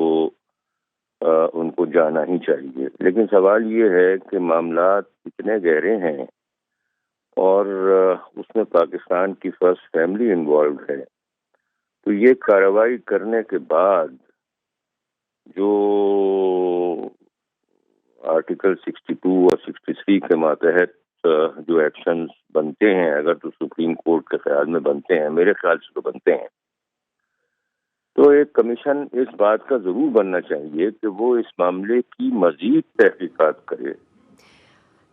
H: ان کو جانا ہی چاہیے. لیکن سوال یہ ہے کہ معاملات اتنے گہرے ہیں اور اس میں پاکستان کی فرسٹ فیملی انوالوڈ ہے، تو یہ کارروائی کرنے کے بعد جو آرٹیکل 62 اور 63 کے ماتحت جو ایکشنز بنتے ہیں، اگر تو سپریم کورٹ کے خیال میں بنتے ہیں، میرے خیال سے تو بنتے ہیں، تو ایک کمیشن اس بات کا ضرور بننا چاہیے کہ وہ اس معاملے کی مزید تحقیقات کرے.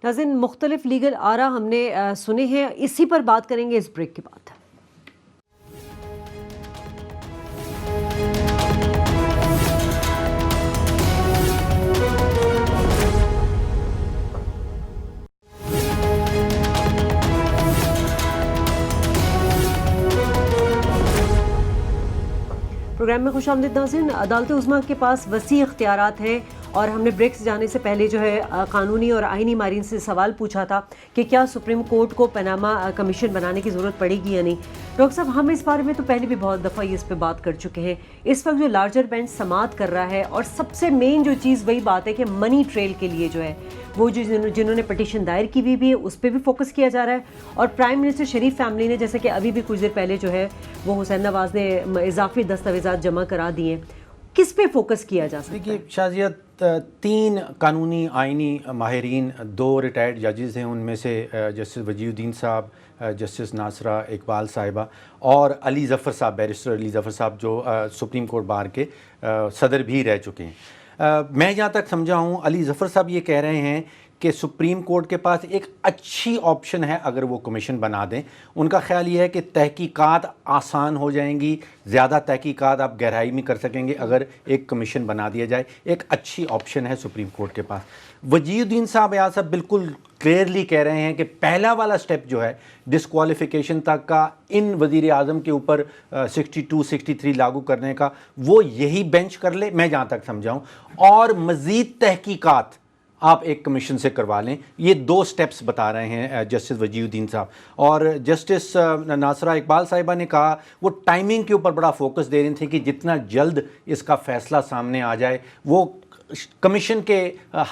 A: ناظرین، مختلف لیگل آرا ہم نے سنے ہیں، اسی پر بات کریں گے اس بریک کے بعد. پروگرام میں خوش آمدید ناظرین. عدالت عظمیٰ کے پاس وسیع اختیارات ہیں، اور ہم نے بریکس جانے سے پہلے جو ہے قانونی اور آئینی ماہرین سے سوال پوچھا تھا کہ کیا سپریم کورٹ کو پاناما کمیشن بنانے کی ضرورت پڑے گی یا نہیں. ڈاکٹر صاحب، ہم اس بارے میں تو پہلے بھی بہت دفعہ اس پہ بات کر چکے ہیں. اس وقت جو لارجر بینچ سماعت کر رہا ہے، اور سب سے مین جو چیز وہی بات ہے کہ منی ٹریل کے لیے جو ہے وہ جنہوں نے پٹیشن دائر کی ہوئی بھی ہے اس پہ بھی فوکس کیا جا رہا ہے. اور پرائم منسٹر شریف فیملی نے، جیسے کہ ابھی بھی کچھ دیر پہلے جو ہے وہ حسین نواز نے اضافی دستاویزات جمع کرا دیے، کس پہ فوکس کیا جا سکتا ہے؟
B: دیکھیے شازیہ، 3 قانونی آئینی ماہرین، 2 ریٹائرڈ ججز ہیں، ان میں سے جسٹس وجیہ الدین صاحب، جسٹس ناصرہ اقبال صاحبہ، اور علی ظفر صاحب، بیرسٹر علی ظفر صاحب جو سپریم کورٹ بار کے صدر بھی رہ چکے ہیں. میں جہاں تک سمجھا ہوں، علی ظفر صاحب یہ کہہ رہے ہیں کہ سپریم کورٹ کے پاس ایک اچھی آپشن ہے اگر وہ کمیشن بنا دیں. ان کا خیال یہ ہے کہ تحقیقات آسان ہو جائیں گی، زیادہ تحقیقات آپ گہرائی میں کر سکیں گے اگر ایک کمیشن بنا دیا جائے. ایک اچھی آپشن ہے سپریم کورٹ کے پاس. وجیہ الدین صاحب یہاں صاحب بالکل کلیئرلی کہہ رہے ہیں کہ پہلا والا سٹیپ جو ہے ڈسکوالیفیکیشن تک کا ان وزیر اعظم کے اوپر 62 63 لاگو کرنے کا، وہ یہی بینچ کر لے، میں جہاں تک سمجھاؤں، اور مزید تحقیقات آپ ایک کمیشن سے کروا لیں. یہ 2 سٹیپس بتا رہے ہیں جسٹس وجیہ الدین صاحب. اور جسٹس ناصرہ اقبال صاحبہ نے کہا، وہ ٹائمنگ کے اوپر بڑا فوکس دے رہی تھیں کہ جتنا جلد اس کا فیصلہ سامنے آ جائے. وہ کمیشن کے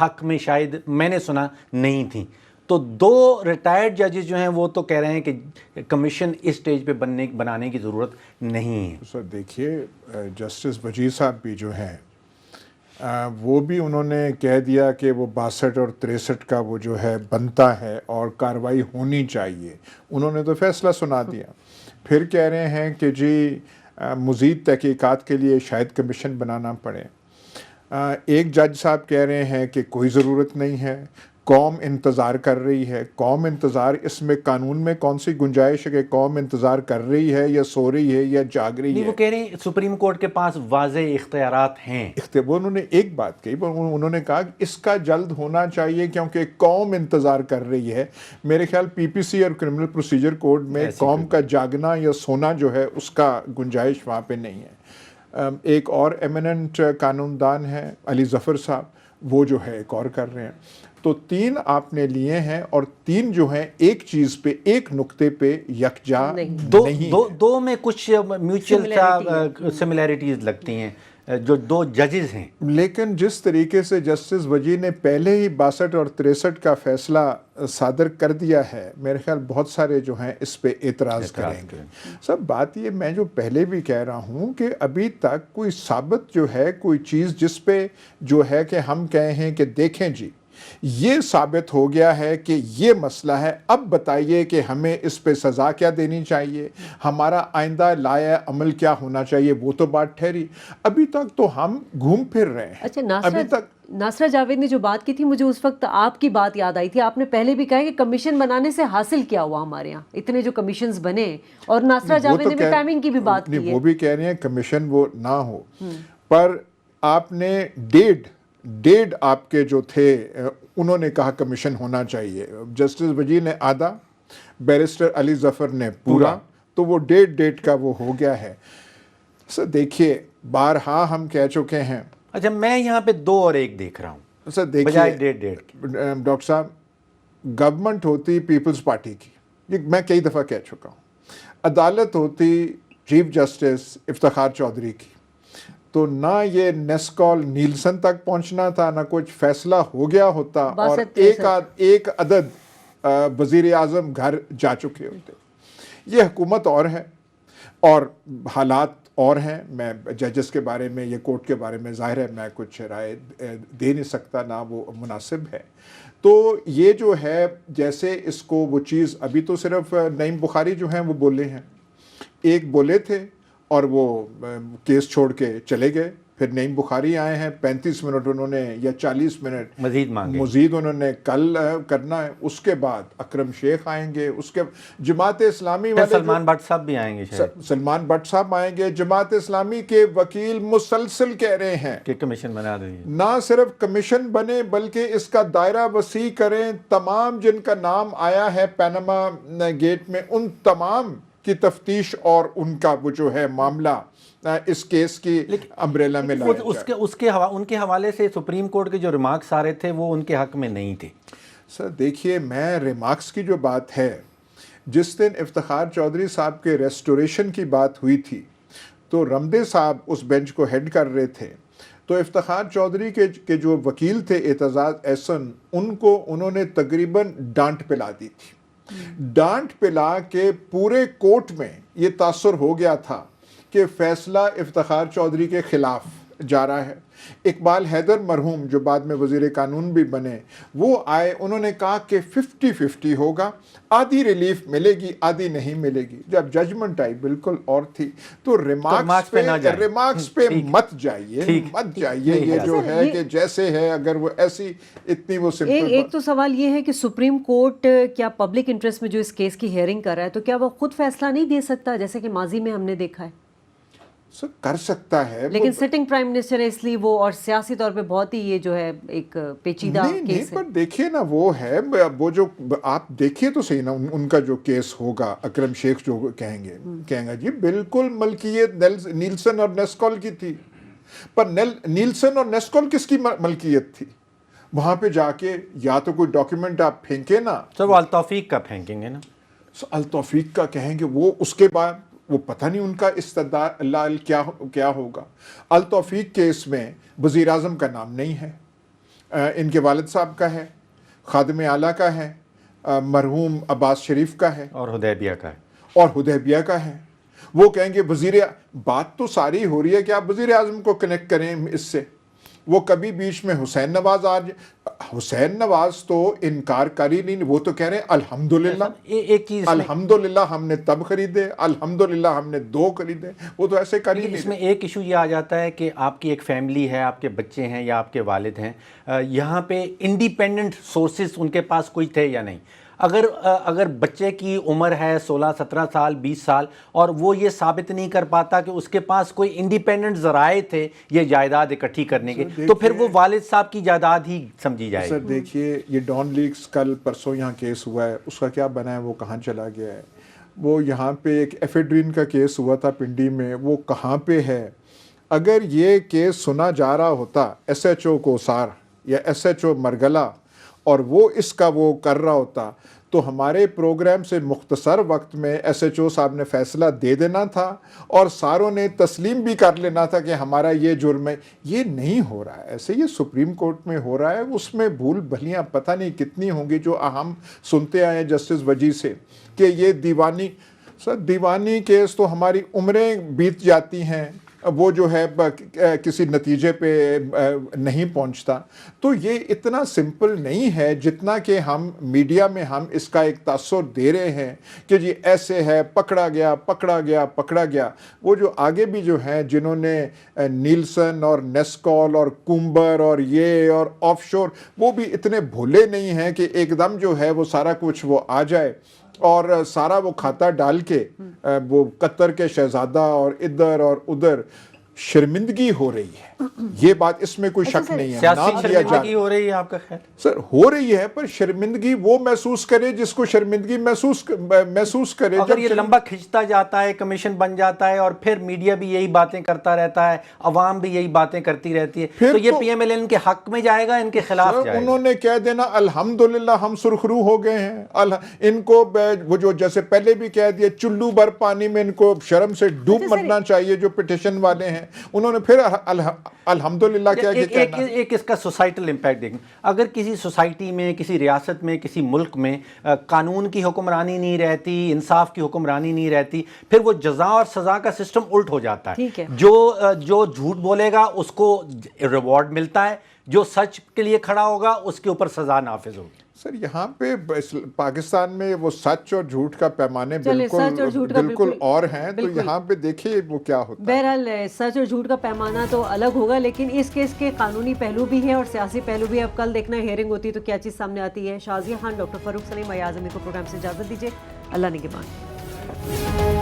B: حق میں شاید میں نے سنا نہیں تھیں. تو 2 ریٹائرڈ ججز جو ہیں وہ تو کہہ رہے ہیں کہ کمیشن اس سٹیج پہ بنانے کی ضرورت نہیں ہے.
C: سر دیکھیے، جسٹس وجیہ صاحب بھی جو ہیں وہ بھی انہوں نے کہہ دیا کہ وہ 62 اور 63 کا وہ جو ہے بنتا ہے اور کارروائی ہونی چاہیے. انہوں نے تو فیصلہ سنا دیا. پھر کہہ رہے ہیں کہ جی مزید تحقیقات کے لیے شاید کمیشن بنانا پڑے. ایک جج صاحب کہہ رہے ہیں کہ کوئی ضرورت نہیں ہے. قوم انتظار کر رہی ہے. قوم انتظار، اس میں قانون میں کون سی گنجائش ہے کہ قوم انتظار کر رہی ہے یا سو رہی ہے یا جاگ رہی
B: نہیں،
C: ہے؟
B: وہ کہہ رہے ہیں سپریم کورٹ کے پاس واضح اختیارات ہیں.
C: وہ انہوں نے ایک بات کہی، انہوں نے کہا کہ اس کا جلد ہونا چاہیے کیونکہ قوم انتظار کر رہی ہے. میرے خیال پی پی سی اور کرمنل پروسیجر کوڈ میں قوم کا جاگنا یا سونا جو ہے اس کا گنجائش وہاں پہ نہیں ہے. ایک اور ایمیننٹ قانون دان ہے علی ظفر صاحب، وہ جو ہے ایک اور کر رہے ہیں. تو 3 آپ نے لیے ہیں اور 3 جو ہیں ایک چیز پہ، ایک نقطے پہ یکجا نہیں.
B: دو میں کچھ میوچل سملیرٹیز لگتی ہیں جو 2 ججز ہیں.
C: لیکن جس طریقے سے جسٹس وجی نے پہلے ہی 62 اور 63 کا فیصلہ صادر کر دیا ہے، میرے خیال بہت سارے جو ہیں اس پہ اعتراض کریں گے. سب بات یہ میں جو پہلے بھی کہہ رہا ہوں کہ ابھی تک کوئی ثابت جو ہے کوئی چیز جس پہ جو ہے کہ ہم کہیں ہیں کہ دیکھیں جی یہ ثابت ہو گیا ہے کہ یہ مسئلہ ہے، اب بتائیے کہ ہمیں اس پہ سزا کیا دینی چاہیے، ہمارا آئندہ لایا عمل کیا ہونا چاہیے، وہ تو بات ٹھہری. ابھی تک تو ہم گھوم پھر رہے ہیں.
A: اچھا،
C: ابھی تک
A: ناصرہ جاوید نے جو بات کی تھی، مجھے اس وقت آپ کی بات یاد آئی تھی. آپ نے پہلے بھی کہا کہ کمیشن بنانے سے حاصل کیا ہوا ہمارے یہاں، اتنے جو کمیشنز بنے، اور ناصرہ جاوید نے بھی ٹائمنگ کی بھی بات کی ہے.
C: وہ بھی کہہ رہے ہیں کمیشن وہ نہ ہو، پر آپ نے ڈیڑھ آپ کے جو تھے انہوں نے کہا کمیشن ہونا چاہیے. جسٹس وجی نے آدھا، بیرسٹر علی ظفر نے پورا، تو وہ ڈیٹ کا وہ ہو گیا ہے. سر دیکھیے، بارہا ہم کہہ چکے ہیں.
B: اچھا، میں یہاں پہ 2 اور 1 دیکھ رہا ہوں
C: سر
B: بجائے
C: دیکھیے
B: ڈیٹ.
C: ڈاکٹر صاحب، گورنمنٹ ہوتی پیپلز پارٹی کی، یہ میں کئی دفعہ کہہ چکا ہوں. عدالت ہوتی چیف جسٹس افتخار چودھری کی. تو نہ یہ نیسکال نیلسن تک پہنچنا تھا، نہ کچھ فیصلہ ہو گیا ہوتا، اور ایک عدد وزیر اعظم گھر جا چکے ہوتے. یہ حکومت اور ہے اور حالات اور ہیں. میں ججز کے بارے میں، یہ کورٹ کے بارے میں ظاہر ہے میں کچھ رائے دے نہیں سکتا، نہ وہ مناسب ہے. تو یہ جو ہے جیسے اس کو وہ چیز، ابھی تو صرف نعیم بخاری جو ہیں وہ بولے ہیں، ایک بولے تھے اور وہ کیس چھوڑ کے چلے گئے. پھر نعیم بخاری آئے ہیں، 35 منٹ انہوں نے یا 40 منٹ مزید انہوں نے کل کرنا ہے. اس کے بعد اکرم شیخ آئیں گے، اس کے جماعت اسلامی والے
B: سلمان بٹ صاحب بھی آئیں گے،
C: سلمان بٹ صاحب آئیں گے. جماعت اسلامی کے وکیل مسلسل کہہ رہے ہیں
B: کہ کمیشن بنا دیجیے.
C: نہ صرف کمیشن بنے بلکہ اس کا دائرہ وسیع کریں. تمام جن کا نام آیا ہے پیناما گیٹ میں، ان تمام کی تفتیش اور ان کا وہ جو ہے معاملہ اس کیس کی امبریلا میں لایا جائے.
B: ان کے حوالے سے سپریم کورٹ کے جو ریمارکس آ رہے تھے وہ ان کے حق میں نہیں تھے.
C: سر دیکھیے، میں ریمارکس کی جو بات ہے، جس دن افتخار چودھری صاحب کے ریسٹوریشن کی بات ہوئی تھی تو رمدے صاحب اس بینچ کو ہیڈ کر رہے تھے. تو افتخار چودھری کے جو وکیل تھے اعتزاز احسن، ان کو انہوں نے تقریباً ڈانٹ پلا دی تھی. ڈانٹ پلا کے پورے کورٹ میں یہ تاثر ہو گیا تھا کہ فیصلہ افتخار چودھری کے خلاف جا رہا ہے. اقبال حیدر مرحوم جو بعد میں وزیر قانون بھی بنے، وہ آئے، انہوں نے کہا کہ 50-50 ہوگا، آدھی ریلیف ملے گی آدھی نہیں ملے گی. جب ججمنٹ آئی بالکل اور تھی. تو ریمارکس پہ مت جائیے. یہ جو ہے کہ جیسے ہے، اگر وہ ایسی اتنی وہ سمپل.
A: ایک تو سوال یہ ہے کہ سپریم کورٹ کیا پبلک انٹرسٹ میں جو اس کیس کی ہیئرنگ کر رہا ہے، تو کیا وہ خود فیصلہ نہیں دے سکتا جیسے کہ ماضی میں ہم نے دیکھا ہے؟
C: کر سکتا ہے،
A: لیکن سٹنگ پرائم منسٹر ہے، اس لیے وہ، اور سیاسی طور پہ بہت ہی یہ جو ہے ایک پیچیدہ کیس ہے.
C: پر دیکھیے نا، وہ ہے وہ جو آپ دیکھیے تو صحیح نا، ان کا جو کیس ہوگا، اکرم شیخ جو کہیں گا جی بالکل ملکیت نیلسن اور نیسکال کی تھی. پر نیلسن اور نیسکال کس کی ملکیت تھی؟ وہاں پہ جا کے یا تو کوئی ڈاکیومنٹ آپ پھینکے نا.
B: سر وہ التوفیق کا پھینکیں گے نا.
C: التوفیق کا کہیں گے، وہ اس کے بعد وہ پتہ نہیں ان کا استدلال کیا ہوگا. التوفیق کیس میں وزیر اعظم کا نام نہیں ہے، ان کے والد صاحب کا ہے، خادم اعلیٰ کا ہے، مرحوم عباس شریف کا ہے،
B: اور حدیبیہ
C: کا ہے. وہ کہیں گے بات تو ساری ہو رہی ہے کہ آپ وزیر اعظم کو کنیکٹ کریں اس سے. وہ کبھی بیچ میں حسین نواز تو انکار کر ہی نہیں, وہ تو کہہ رہے ہیں الحمدللہ,
B: ایک چیز
C: الحمدللہ ہم نے تب خریدے, الحمدللہ ہم نے 2 خریدے, وہ تو ایسے کر ہی نہیں.
B: اس میں ایک ایشو یہ آ جاتا ہے کہ آپ کی ایک فیملی ہے, آپ کے بچے ہیں یا آپ کے والد ہیں, یہاں پہ انڈیپینڈنٹ سورسز ان کے پاس کوئی تھے یا نہیں. اگر بچے کی عمر ہے 16 17 سال 20 سال اور وہ یہ ثابت نہیں کر پاتا کہ اس کے پاس کوئی انڈیپینڈنٹ ذرائع تھے یہ جائیداد اکٹھی کرنے کے, تو پھر وہ والد صاحب کی جائیداد ہی سمجھی جائے.
C: سر دیکھیے, یہ ڈان لیکس کل پرسوں یہاں کیس ہوا ہے, اس کا کیا بنا ہے, وہ کہاں چلا گیا ہے. وہ یہاں پہ ایک ایفیڈرین کا کیس ہوا تھا پنڈی میں, وہ کہاں پہ ہے. اگر یہ کیس سنا جا رہا ہوتا ایس ایچ او کوسار یا ایس ایچ او مرگلا اور وہ اس کا وہ کر رہا ہوتا, تو ہمارے پروگرام سے مختصر وقت میں ایس ایچ او صاحب نے فیصلہ دے دینا تھا اور ساروں نے تسلیم بھی کر لینا تھا کہ ہمارا یہ جرم ہے. یہ نہیں ہو رہا ہے ایسے, یہ سپریم کورٹ میں ہو رہا ہے. اس میں بھول بھلیاں پتہ نہیں کتنی ہوں گی جو ہم سنتے آئے ہیں جسٹس وجی سے کہ یہ دیوانی کیس تو ہماری عمریں بیت جاتی ہیں, وہ جو ہے کسی نتیجے پہ نہیں پہنچتا. تو یہ اتنا سمپل نہیں ہے جتنا کہ ہم میڈیا میں ہم اس کا ایک تاثر دے رہے ہیں کہ جی ایسے ہے, پکڑا گیا. وہ جو آگے بھی جو ہیں جنہوں نے نیلسن اور نیسکول اور کومبر اور یہ اور آف شور, وہ بھی اتنے بھولے نہیں ہیں کہ ایک دم جو ہے وہ سارا کچھ وہ آ جائے اور سارا وہ کھاتا ڈال کے وہ قطر کے شہزادہ اور ادھر اور ادھر. شرمندگی ہو رہی ہے, یہ بات اس میں کوئی شک نہیں ہے.
B: سیاسی شرمندگی ہو رہی ہے آپ کا خیال؟
C: سر ہو رہی ہے, پر شرمندگی وہ محسوس کرے جس کو شرمندگی محسوس کرے.
B: اگر یہ لمبا کھنچتا جاتا ہے, کمیشن بن جاتا ہے اور پھر میڈیا بھی یہی باتیں کرتا رہتا ہے, عوام بھی یہی باتیں کرتی رہتی ہے, تو یہ پی ایم ایل این کے حق میں جائے گا, ان کے خلاف جائے گا؟
C: انہوں نے کہہ دینا الحمدللہ ہم سرخرو ہو گئے ہیں. ان کو وہ جو جیسے پہلے بھی کہہ دیا چلو بھر پانی میں ان کو شرم سے ڈوب مرنا چاہیے جو پٹیشن والے ہیں. انہوں نے پھر الحمدللہ کیا کہنا.
B: ایک اس کا سوسائٹل امپیکٹ دیکھیں. اگر کسی سوسائٹی میں, کسی ریاست میں, کسی ملک میں قانون کی حکمرانی نہیں رہتی, انصاف کی حکمرانی نہیں رہتی, پھر وہ جزا اور سزا کا سسٹم الٹ ہو جاتا ہے. جو جھوٹ بولے گا اس کو ریوارڈ ملتا ہے, جو سچ کے لیے کھڑا ہوگا اس کے اوپر سزا نافذ ہوگی.
C: سر یہاں پہ پاکستان میں وہ سچ اور جھوٹ کا پیمانے بالکل اور ہیں, تو یہاں پہ دیکھیے وہ کیا ہوتا ہے.
A: بہرحال سچ اور جھوٹ کا پیمانہ تو الگ ہوگا, لیکن اس کیس کے قانونی پہلو بھی ہے اور سیاسی پہلو بھی ہے. اب کل دیکھنا ہیئرنگ ہوتی ہے تو کیا چیز سامنے آتی ہے. شازیہ خان, ڈاکٹر فاروق سلیم, ایاز احمد کو پروگرام سے اجازت دیجیے. اللہ نگہبان.